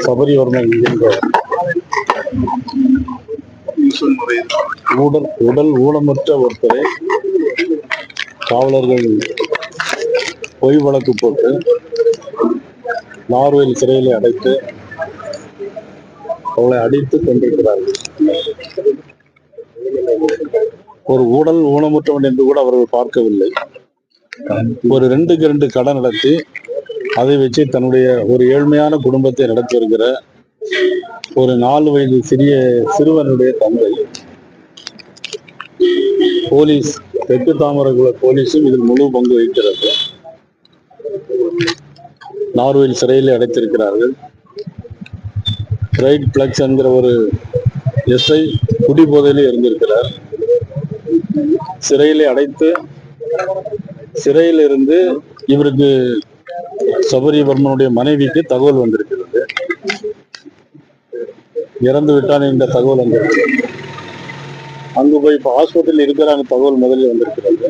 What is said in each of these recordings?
சபரிவர்மன் என்கின்ற உடல் ஊனமுற்ற ஒருத்தரை காவலர்கள் பொய் வழக்கு போட்டு நார்வேல் சிறையில் அடைத்து அவளை அடித்து கொண்டிருக்கிறார்கள். ஒரு உடல் ஊனமுற்றவன் என்று கூட அவர்கள் பார்க்கவில்லை. ஒரு 2க்கு 2 கடன் நடத்தி அதை வச்சு தன்னுடைய ஒரு ஏழ்மையான குடும்பத்தை நடத்தி வருகிற ஒரு 4 வயது சிறுவனுடைய தந்தை போலீஸ், தெற்கு தாமரகுல போலீஸும் இதில் முழு பங்கு வகிக்கிறது. நார்வேல் சிறையில் அடைத்திருக்கிறார்கள். பிரைட் பிளக்ஸ் என்கிற ஒரு எஸ்ஐ குடிபோதையிலே இருந்திருக்கிறார். சிறையிலே அடைத்து சிறையில் இருந்து இவருக்கு சபரிவர்மனுடைய மனைவிக்கு தகவல் வந்திருக்கிறது. இறந்து விட்டான் என்ற தகவல் வந்திருக்கிறது. அங்கு போய் இப்ப ஹாஸ்பிட்டல் இருக்கிறாங்க தகவல் முதலில் வந்திருக்கிறது.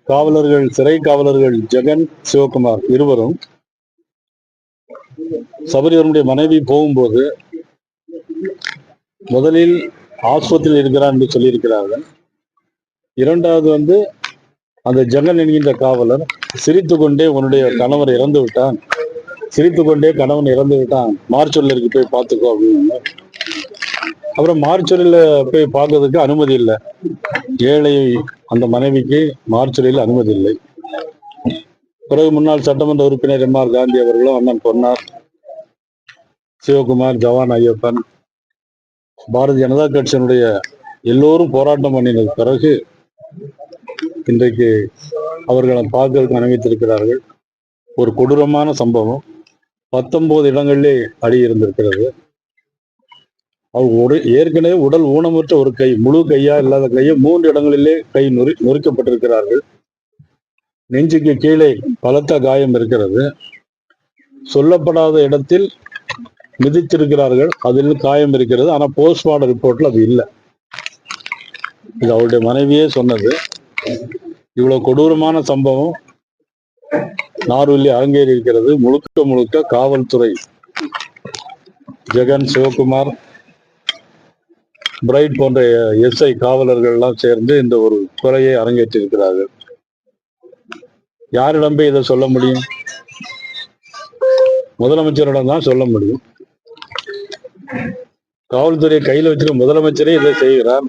காவலர்கள், சிறை காவலர்கள் ஜெகன், சிவகுமார் இருவரும் சபரிவர்மனுடைய மனைவி போகும்போது முதலில் ஆஸ்பத்திரியில் இருக்கிறார் என்று சொல்லியிருக்கிறார்கள். இரண்டாவது அந்த ஜெகன் என்கின்ற காவலர் சிரித்து கொண்டே உன்னுடைய கணவர் இறந்து விட்டான், சிரித்து கொண்டே கணவன் இறந்து விட்டான், மார்ச்சொல்லருக்கு போய் பார்த்துக்கோ அப்படின்னு. அப்புறம் மார்ச்சொல்லில் போய் பார்க்கறதுக்கு அனுமதி இல்லை. ஏழை அந்த மனைவிக்கு மார்ச்சொல்லியில் அனுமதி இல்லை. பிறகு முன்னாள் சட்டமன்ற உறுப்பினர் எம்.ஆர். காந்தி அவர்களும், அண்ணன் பொன்னார், சிவகுமார், ஜவான் ஐயப்பன், பாரதிய ஜனதா கட்சியினுடைய எல்லோரும் போராட்டம் பண்ணின பிறகு இன்றைக்கு அவர்களை பார்க்கறதுக்கு அனுமதித்திருக்கிறார்கள். ஒரு கொடூரமான சம்பவம். 19 இடங்களிலே அடி இருந்திருக்கிறது. அவர் ஏற்கனவே உடல் ஊனமுற்ற ஒரு கை, முழு கையா இல்லாத கையை 3 இடங்களிலே கை நொறுக்கப்பட்டிருக்கிறார்கள். நெஞ்சுக்கு கீழே பலத்த காயம் இருக்கிறது. சொல்லப்படாத இடத்தில் மிதித்திருக்கிறார்கள், அதில் காயம் இருக்கிறது. ஆனா போஸ்ட்மார்டம் ரிப்போர்ட்ல அது இல்லை. இது அவருடைய மனைவியே சொன்னது. இவ்வளவு கொடூரமான சம்பவம் நார்வேலில் அரங்கேறி இருக்கிறது. முழுக்க முழுக்க காவல்துறை, ஜெகன், சிவகுமார், பிரைட் போன்ற எஸ்ஐ காவலர்கள் எல்லாம் சேர்ந்து இந்த ஒரு கொலையை அரங்கேற்றி இருக்கிறார்கள். யாரிடம் போய் இதை சொல்ல முடியும்? முதலமைச்சரிடம் தான் சொல்ல முடியும். காவல்துறையை கையில் வச்சிருக்க முதலமைச்சரே இதை செய்கிறார்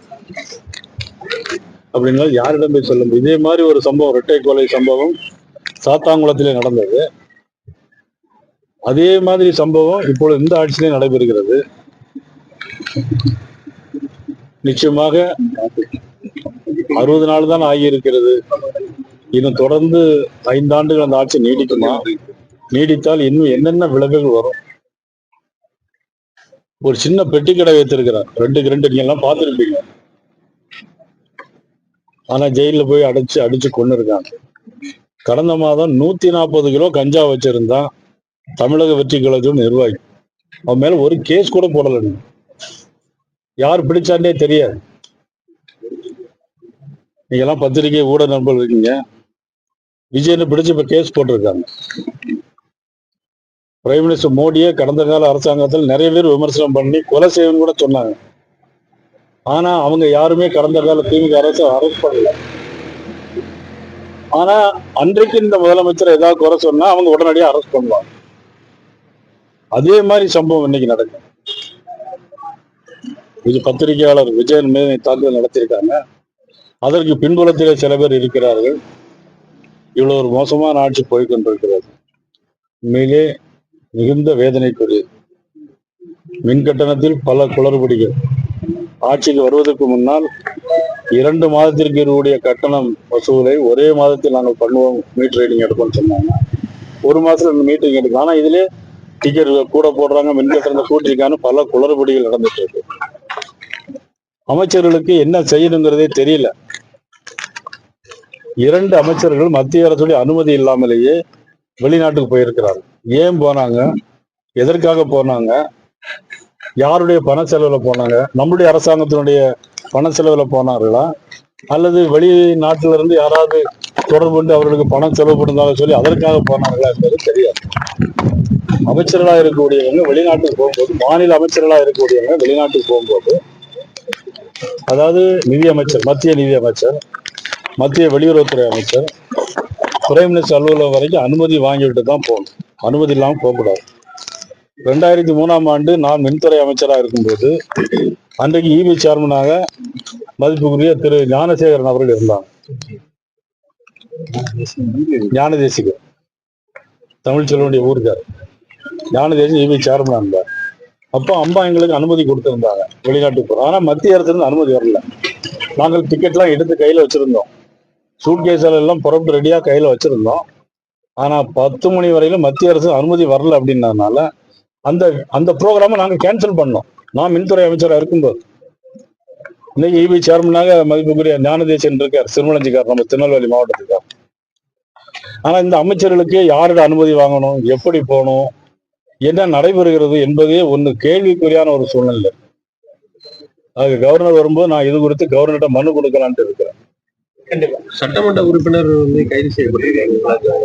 அப்படின்னா யாரிடம் போய் சொல்ல முடியும்? இதே மாதிரி ஒரு சம்பவம், இரட்டை கொலை சம்பவம் சாத்தாங்குளத்திலே நடந்தது. அதே மாதிரி சம்பவம் இப்பொழுது இந்த ஆட்சியிலே நடைபெறுகிறது. நிச்சயமாக 60 நாள் தான் ஆகியிருக்கிறது. இன்னும் தொடர்ந்து 5 ஆண்டுகள் அந்த ஆட்சி நீடிக்குமா? நீடித்தால் இன்னும் என்னென்ன விளைவுகள் வரும்? ஒரு சின்ன பெட்டி கடை வைத்திருக்கிறார், 2க்கு 2 நீங்க எல்லாம் பார்த்துருப்பீங்க. ஆனா ஜெயில போய் அடிச்சு கொண்டு இருக்காங்க. கடந்த மாதம் 140 கிலோ கஞ்சா வச்சிருந்தான் தமிழக வெற்றி கழகத்தின் நிர்வாகி. அவன் மேல ஒரு கேஸ் கூட போடல. யார் பிடிச்சாண்டே தெரியாது. நீங்க எல்லாம் பத்திரிகை ஊடக நண்பர்கள் இருக்கீங்க. விஜயனை பிடிச்சு இப்ப கேஸ் போட்டிருக்காங்க. பிரைம் மினிஸ்டர் மோடியே கடந்த கால அரசாங்கத்தில் நிறைய பேர் விமர்சனம் பண்ணி கொலை செய்யணும்னு கூட சொன்னாங்க. ஆனா அவங்க யாருமே கடந்த கால திமுக அரசு அரெஸ்ட் பண்ணல. ஆனா அன்றைக்கு இந்த முதலமைச்சர் ஏதாவது குறை சொன்னா அவங்க உடனடியாக அரெஸ்ட் பண்ணுவாங்க. அதே மாதிரி சம்பவம் இன்னைக்கு நடக்கும். இது பத்திரிகையாளர் விஜயன் மீது தாக்குதல் நடத்தியிருக்காங்க. அதற்கு பின்புலத்திலே சில பேர் இருக்கிறார்கள். இவ்வளவு ஒரு மோசமான ஆட்சி போய்கொண்டிருக்கிறது. உண்மையிலே மிகுந்த வேதனைக்குரியது. மின் கட்டணத்தில் பல குளறுபடிகள். ஆட்சிக்கு வருவதற்கு முன்னால் 2 மாதத்திற்கு இருக்கக்கூடிய கட்டணம் வசூலை ஒரே மாதத்தில் நாங்கள் பண்ணுவோம், மீட்டர் ரீடிங் எடுப்போம்னு சொன்னாங்க. 1 மாசத்துல மீட்டரிங் எடுக்கும். ஆனா இதுல டிக்கெட் கூட போடுறாங்க, மின் கட்டணத்தை கூட்டிருக்கான்னு பல குளறுபடிகள் நடந்துட்டு இருக்கு. அமைச்சர்களுக்கு என்ன செய்யணுங்கிறதே தெரியல. 2 அமைச்சர்கள் மத்திய அரசுடைய அனுமதி இல்லாமலேயே வெளிநாட்டுக்கு போயிருக்கிறார்கள். ஏன் போனாங்க? எதற்காக போனாங்க? யாருடைய பண செலவுல போனாங்க? நம்முடைய அரசாங்கத்தினுடைய பண செலவுல போனார்களா? அல்லது வெளிநாட்டில இருந்து யாராவது தொடர்பு கொண்டு அவர்களுக்கு பணம் செலவு பண்ணதாக சொல்லி அதற்காக போனார்களா என்பது தெரியாது. அமைச்சர்களாக இருக்கக்கூடியவங்க வெளிநாட்டுக்கு போகும்போது, மாநில அமைச்சர்களாக இருக்கக்கூடியவங்க வெளிநாட்டுக்கு போகும்போது, அதாவது நிதியமைச்சர், மத்திய நிதியமைச்சர், மத்திய வெளியுறவுத்துறை அமைச்சர், பிரைம் மினிஸ்டர் அலுவலகம் வரைக்கும் அனுமதி வாங்கிட்டு தான் போகணும். அனுமதி இல்லாமல் போகக்கூடாது. 2003ஆம் ஆண்டு நான் மின்துறை அமைச்சராக இருக்கும்போது அன்றைக்கு இபி சேர்மனாக மதிப்புக்குரிய திரு ஞானசேகரன் அவர்கள் இருந்தாங்க. ஞானதேசிகர், தமிழ்ச்செல்வனுடைய ஊருக்கார் ஞானதேசி இபி சேர்மனா இருந்தார். அப்போ அம்மா எங்களுக்கு அனுமதி கொடுத்திருந்தாங்க வெளிநாட்டுக்கு போகிறோம். ஆனால் மத்திய அரசு இருந்து அனுமதி வரல. நாங்கள் டிக்கெட்லாம் எடுத்து கையில் வச்சிருந்தோம், சூட்கேஸில் எல்லாம் புறப்பட்டு ரெடியாக கையில் வச்சிருந்தோம். ஆனால் 10 மணி வரையிலும் மத்திய அரசு அனுமதி வரல அப்படின்றதுனால அந்த அந்த ப்ரோக்ராமை நாங்கள் கேன்சல் பண்ணோம். நான் மின்துறை அமைச்சராக இருக்கும்போது இன்னைக்கு இபி சேர்மனாக மதிப்புக்குரிய ஞானதேசன் இருக்கார், சிறுமலஞ்சிக்கார், நம்ம திருநெல்வேலி மாவட்டத்துக்கார். ஆனால் இந்த அமைச்சர்களுக்கு யாரோட அனுமதி வாங்கணும், எப்படி போகணும், என்ன நடைபெறுகிறது என்பதே ஒன்று கேள்விக்குறியான ஒரு சூழ்நிலை. அது கவர்னர் வரும்போது நான் இது குறித்து கவர்னர்கிட்ட மனு கொடுக்கலான்ட்டு இருக்கிறேன். சட்டமன்ற உறுப்பினர் வந்து கைது செய்யப்பட்டிருக்காங்க.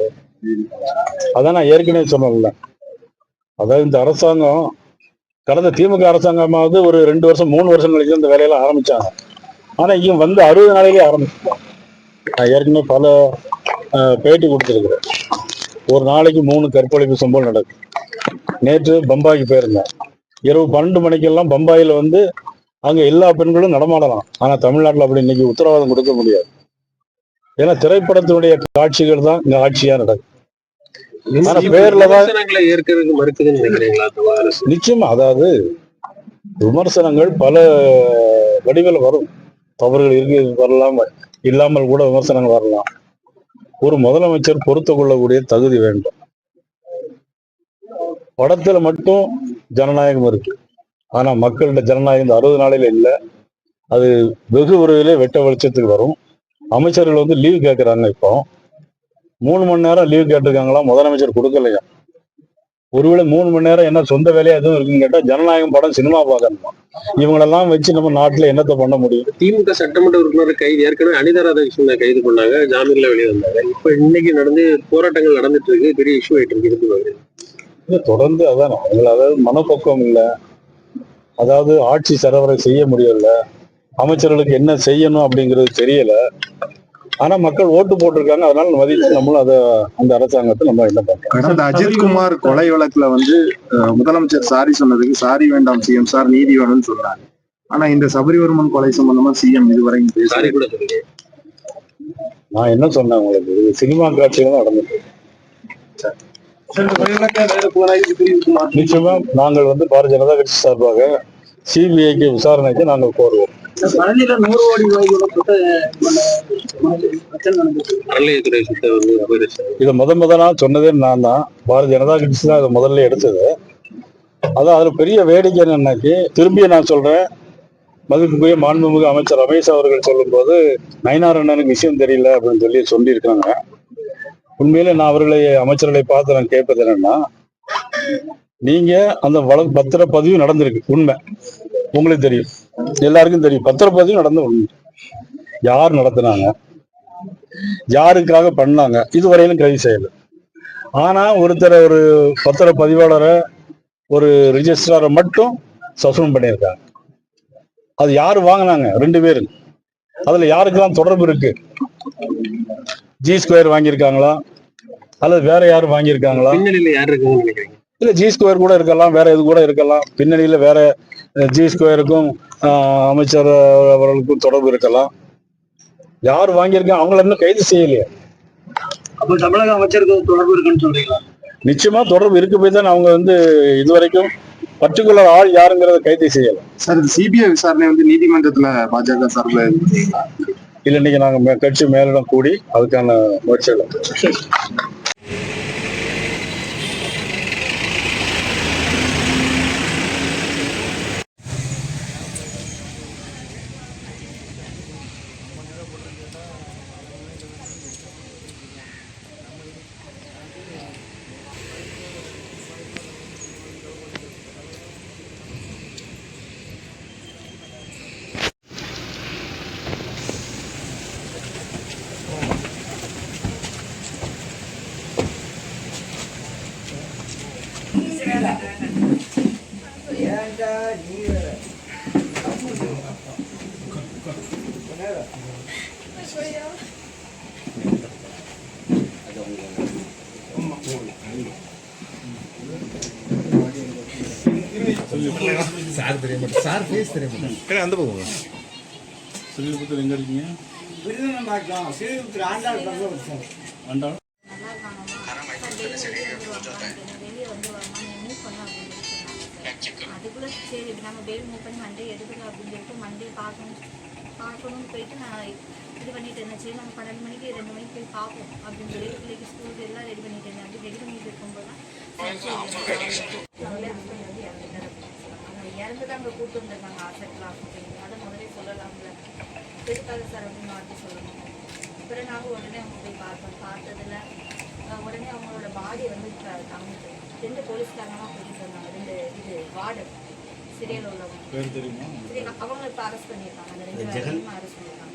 அதான் நான் ஏற்கனவே சொன்னேன்ல, அதாவது இந்த அரசாங்கம் கடந்த திமுக அரசாங்கமாவது ஒரு 2 வருஷம் 3 வருஷம் கழிச்சு இந்த வேலையெல்லாம் ஆரம்பிச்சாங்க. ஆனா இங்க வந்து 60 நாளையிலே ஆரம்பிச்சிட்டாங்க. நான் ஏற்கனவே பல பேட்டி கொடுத்துருக்கிறேன். ஒரு நாளைக்கு 3 கற்பழிப்பு சம்பவம் நடக்கும். நேற்று பம்பாய்க்கு போயிருந்தேன். இரவு 12 மணிக்கெல்லாம் பம்பாயில வந்து அங்க எல்லா பெண்களும் நடமாடலாம். ஆனா தமிழ்நாட்டில் அப்படி இன்னைக்கு உத்தரவாதம் கொடுக்க முடியாது. ஏன்னா திரைப்படத்தினுடைய காட்சிகள் தான் இங்க ஆட்சியா நடக்கும். நிச்சயமா, அதாவது விமர்சனங்கள் பல வடிவில் வரும். தவறுகள் இருக்கு வரலாம், இல்லாமல் கூட விமர்சனங்கள் வரலாம். ஒரு முதலமைச்சர் பொறுத்து கொள்ளக்கூடிய தகுதி வேண்டும். படத்துல மட்டும் ஜனநாயகம் இருக்கு, ஆனா மக்கள்கிட்ட ஜனநாயகம் இந்த 60 நாளையில இல்லை. அது வெகு விரைவிலே வெட்ட வெளிச்சத்துக்கு வரும். அமைச்சர்கள் வந்து லீவ் கேட்கறாங்க. இப்போ 3 மணி நேரம் லீவ் கேட்டிருக்காங்களா, முதலமைச்சர் கொடுக்கலையா? ஒருவேளை 3 மணி நேரம் என்ன சொந்த வேலையா எதுவும் இருக்குன்னு கேட்டா ஜனநாயகம் படம் சினிமா பார்க்கணுமா? இவங்களெல்லாம் வச்சு நம்ம நாட்டுல என்னத்தை பண்ண முடியும்? திமுக சட்டமன்ற உறுப்பினர் கைது ஏற்கனவே அனிதா ராதாகிருஷ்ணன் கைது பண்ணாங்க, ஜாமீன்ல வெளியே வந்தாங்க. இப்ப இன்னைக்கு நடந்து போராட்டங்கள் நடந்துட்டு இருக்கு, பெரிய இஷ்யூ ஆயிட்டு இருக்கு. தொடர்ந்து அதான் அவங்களை, அதாவது மனப்பக்குவம் இல்லை, அதாவது ஆட்சி சரவரை செய்ய முடியல, அமைச்சர்களுக்கு என்ன செய்யணும் அப்படிங்கிறது தெரியல. ஆனா மக்கள் ஓட்டு போட்டிருக்காங்க, அதனால மதிச்சு நம்மளும் அதை அந்த அரசாங்கத்தை நம்ம என்ன பண்றோம். கடந்த அஜித்குமார் கொலை வழக்குல வந்து முதலமைச்சர் சாரி சொன்னதுக்கு சாரி வேண்டாம் சிஎம் சார், நீதி வேணும்னு சொல்றாங்க. ஆனா இந்த சபரிவர்மன் கொலை சம்பந்தமா சிஎம் இதுவரைக்கும் பேசாரி கூட சொல்லுங்க. நான் என்ன சொன்னேன் உங்களுக்கு, சினிமா காட்சிகள் தான் நடந்துட்டு. நிச்சயமா நாங்கள் வந்து பாரதிய ஜனதா கட்சி சார்பாக சிபிஐக்கு விசாரணைக்கு நாங்கள் கோருவோம். இதை முதலா சொன்னதே நான் தான். பாரதிய ஜனதா கட்சி தான் இதை முதல்ல எடுத்தது. அதான் அதுல பெரிய வேடிக்கை என்னன்னாக்கி, திரும்பியும் நான் சொல்றேன், மதிப்புக்குரிய மாண்புமிகு அமைச்சர் ரமேஷ் அவர்கள் சொல்லும் போது நயினார் அண்ணனுக்கு விஷயம் தெரியல அப்படின்னு சொல்லியிருக்காங்க. உண்மையிலே நான் அவர்களை அமைச்சர்களை பார்த்து நான் கேட்பது என்னன்னா, நீங்க அந்த வழக்கு பத்திரப்பதிவு நடந்திருக்கு, உண்மை உங்களுக்கு தெரியும், எல்லாருக்கும் தெரியும். பத்திரப்பதிவு நடந்த உண்மை. யார் நடத்தினாங்க, யாருக்காக பண்ணாங்க, இதுவரையிலும் கைது செய்யல. ஆனா ஒருத்தரை, ஒரு பத்திரப்பதிவாளரை, ஒரு ரிஜிஸ்ட்ராரை மட்டும் சஸ்பெண்ட் பண்ணியிருக்காங்க. அது யாரு வாங்கினாங்க? 2 பேரு. அதுல யாருக்கெல்லாம் தொடர்பு இருக்கு? ஜி ஸ்கொயர் வாங்கியிருக்காங்களா அல்லது வேற யாரும் வாங்கியிருக்காங்களா? இல்ல ஜி ஸ்கொயர் கூட இருக்கலாம், வேற எது கூட இருக்கலாம். பின்னணியில வேற ஜி ஸ்கொயருக்கும் அமைச்சர் அவர்களுக்கும் தொடர்பு இருக்கலாம். யார் வாங்கியிருக்காங்க? அவங்கள இன்னும் கைது செய்யலையே. அப்ப தமிழக அமைச்சருக்கு தொடர்பு இருக்குன்னு சொல்றீங்களா? நிச்சயமா தொடர்பு இருக்கு. போய் தான் அவங்க வந்து இதுவரைக்கும் பர்டிகுலர் ஆள் யாருங்கிறத கைது செய்யல. சார், சிபிஐ விசாரணை வந்து நீதிமன்றத்துல பாஜக சார்பில் இல்ல, இன்னைக்கு நாங்க கட்சி மேலிடம் கூடி அதுக்கான முயற்சிகள் சார் தெரிய மாட்டேன், சார் ஃபேஸ் தெரிய மாட்டேன். அந்த போங்க. ஸ்ரீவில்லிபுத்தூர் எங்க இருக்கீங்க? ஆண்டாள். நல்லா இருக்காங்கம்மா சார், வெளியே வந்துருவாங்கம்மா நீ மூவ் பண்ண அப்படின்னு சொன்னாங்க. அதுக்குள்ளே சரி நம்ம பேர் மூவ் பண்ணி மண்டே எடுத்துக்கலாம் அப்படின்னு சொல்லிட்டு மண்டே பார்க்கணும்னு போயிட்டு நான் இது பண்ணிட்டு இருந்தேன். சரி நம்ம 12 மணிக்கு 2 மணிக்கு போய் பார்ப்போம் அப்படின்னு சொல்லிட்டு பிள்ளைக்கு ஸ்கூலுக்கு எல்லாம் ரெடி பண்ணிட்டு இருந்தேன். அப்படி ரெடி பண்ணிட்டு இருக்கும்போது தான் ஹஸ்பண்ட் வந்து இறந்துட்டார் அப்படின்னு சொன்னாங்க. அவங்க இறந்து தான் அங்கே கூப்பிட்டு வந்திருக்காங்க ஹாஸ்பிட்டல் அப்படின்னு. அதை முதலே சொல்லலாம்ல, எதுக்காக சார் அப்படின்னு மாற்றி சொல்லணும். அப்புறம் நாங்கள் உடனே அவங்க போய் பார்த்ததில் உடனே அவங்களோட பாடி வந்து காமிச்சு 2 போலீஸ்காரங்களாம் கூட்டிகிட்டு வந்தாங்க. 2 இது வார்டு சிறையில் உள்ளவங்க பேர் தெரியுமா? அவங்க இப்போ அரெஸ்ட் பண்ணியிருக்காங்க. அந்த 2 பேரையும் அரெஸ்ட் பண்ணியிருக்காங்க.